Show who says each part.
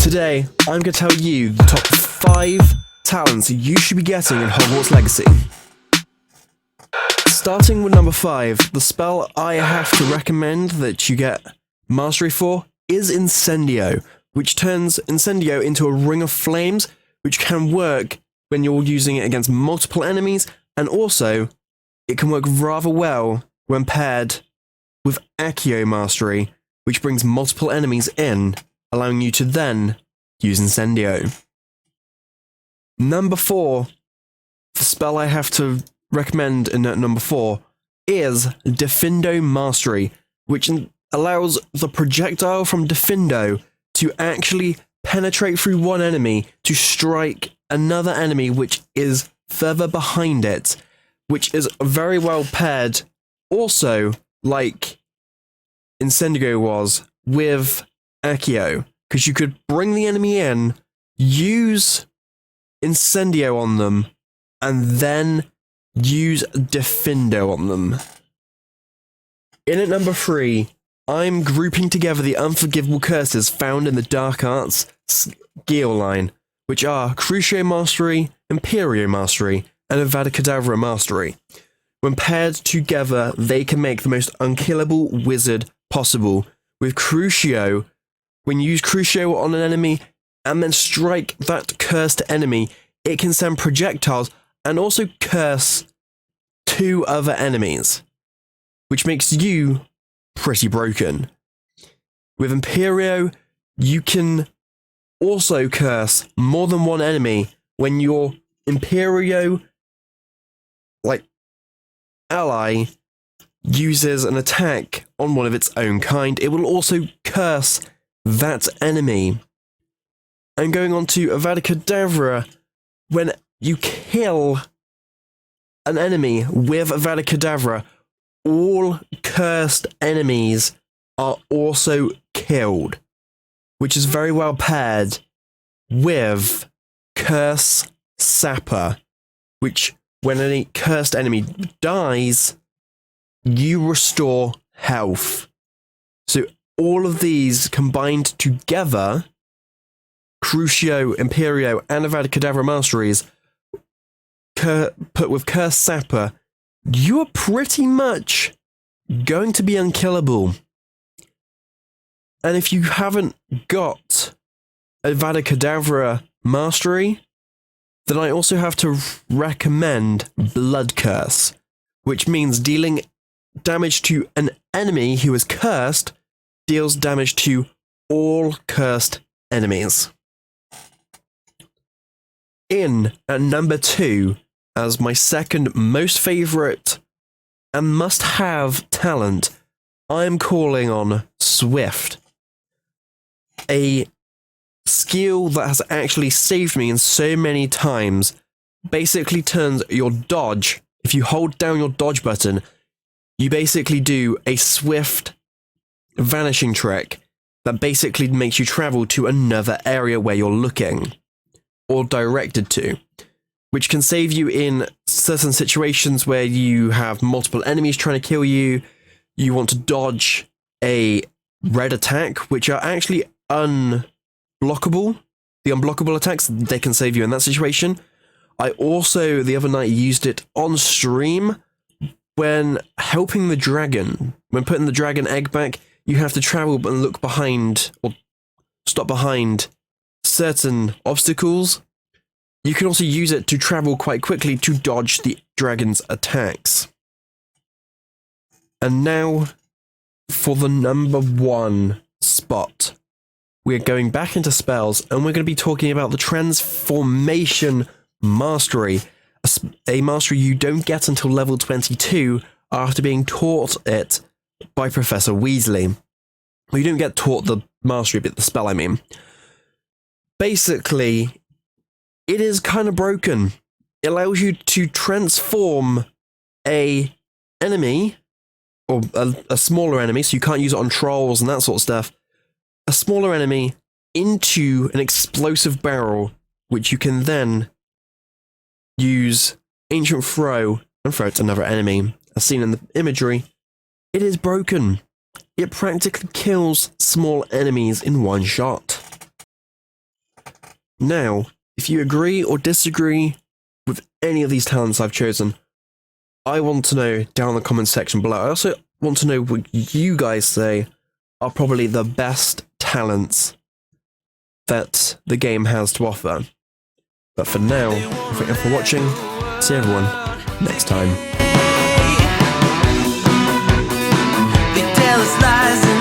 Speaker 1: Today, I'm going to tell you the top 5 talents you should be getting in Hogwarts Legacy. Starting with number 5, the spell I have to recommend that you get mastery for is Incendio, which turns Incendio into a ring of flames, which can work when you're using it against multiple enemies, and also it can work rather well when paired with Accio mastery, which brings multiple enemies in, allowing you to then use Incendio. Number 4, the spell I have to recommend in number 4 is Diffindo Mastery, which allows the projectile from Diffindo to actually penetrate through one enemy to strike another enemy which is further behind it, which is very well paired, also like Incendio was, with Accio, because you could bring the enemy in, use Incendio on them, and then use Diffindo on them. In at number 3, I'm grouping together the unforgivable curses found in the Dark Arts skill line, which are Crucio Mastery, Imperio Mastery, and Avada Kedavra Mastery. When paired together, they can make the most unkillable wizard possible. With Crucio, when you use Crucio on an enemy and then strike that cursed enemy, it can send projectiles and also curse 2 other enemies, which makes you pretty broken. With Imperio, you can also curse more than one enemy when your Imperio ally uses an attack on one of its own kind. It will also curse that enemy. And going on to Avada Kedavra, when you kill an enemy with Avada Kedavra, all cursed enemies are also killed, which is very well paired with Curse Sapper, which when any cursed enemy dies, you restore health. So all of these combined together, Crucio, Imperio, and Avada Kedavra Masteries, put with Curse Sapper, you are pretty much going to be unkillable. And if you haven't got Avada Kedavra Mastery, then I also have to recommend Blood Curse, which means dealing damage to an enemy who is cursed deals damage to all cursed enemies. In at number 2, as my second most favourite and must-have talent, I'm calling on Swift. A skill that has actually saved me in so many times. Basically turns your dodge, if you hold down your dodge button, you basically do a swift vanishing trick that basically makes you travel to another area where you're looking, or directed to, which can save you in certain situations where you have multiple enemies trying to kill you, you want to dodge a red attack, which are actually unblockable. The unblockable attacks, they can save you in that situation. I also, the other night, used it on stream when helping the dragon. When putting the dragon egg back, you have to travel and look behind, or stop behind, certain obstacles. You can also use it to travel quite quickly to dodge the dragon's attacks. And now, for the number 1 spot. We're going back into spells, and we're going to be talking about the Transformation Mastery, a mastery you don't get until level 22 after being taught it by Professor Weasley. Well, you don't get taught the mastery, but the spell, I mean. Basically, it is kind of broken. It allows you to transform a enemy, or a smaller enemy, so you can't use it on trolls and that sort of stuff, a smaller enemy into an explosive barrel, which you can then use Ancient Throw and throw it to another enemy. As seen in the imagery, it is broken. It practically kills small enemies in one shot. Now, if you agree or disagree with any of these talents I've chosen, I want to know down in the comments section below. I also want to know what you guys say are probably the best talents that the game has to offer. But for now, thank you for watching. See everyone next time.
Speaker 2: They tell us lies and